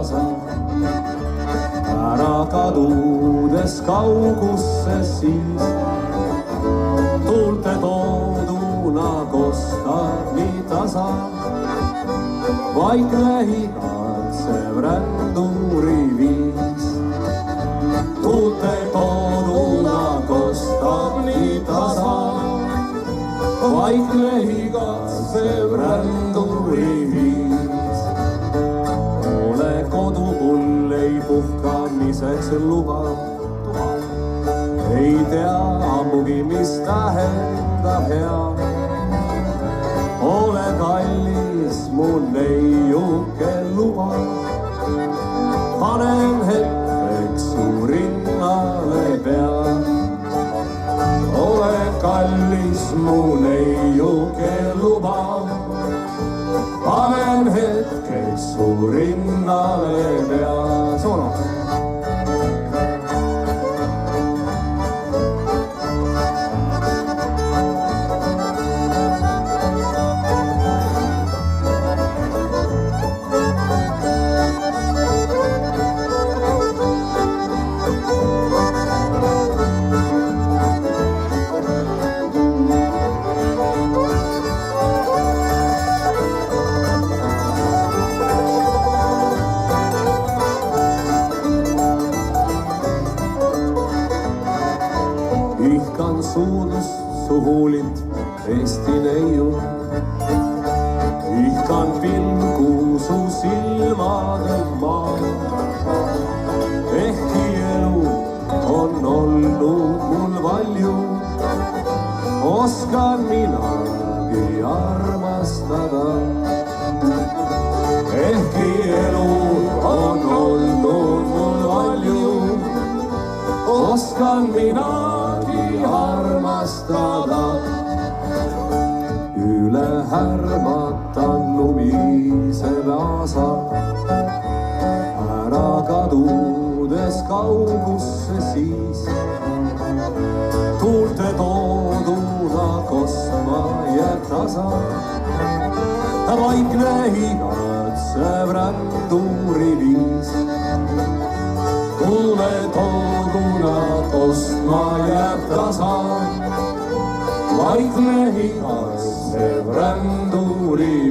tasa. Ära kadudes kaugusse siis, tuulte tooduna kostab nii tasa. Vaikne igatsev ränduri viis, tuulte tooduna kostab nii tasa. Vaikne igatsev ränduri viis, ole kodu mul ei puhkamiseks luba. Ei tea ammugi, mis tähendab hea. Ole kallis, mu neiuke luba. Panen hetkeks su rinnale pea. Ole kallis, mu neiuke luba. Panen hetkeks su rinnale pea. Soono. Ihkan suudust su huulilt, Eesti neiu. Ihkan pilgu su silmadel maa. Ehkki elu on olnud mul valju, oskan minagi armastada. Ehkki elu on olnud mul valju, oskan minagi armastada. Üle härmatan lumiseb aasa, ära kadudes kaugusse siis, tuulte tooduna kostma jääb tasa. Vaikne igatsev ränduri viis, tuule tooduna kostma jääb tasa. Vaikne igatsev ränduri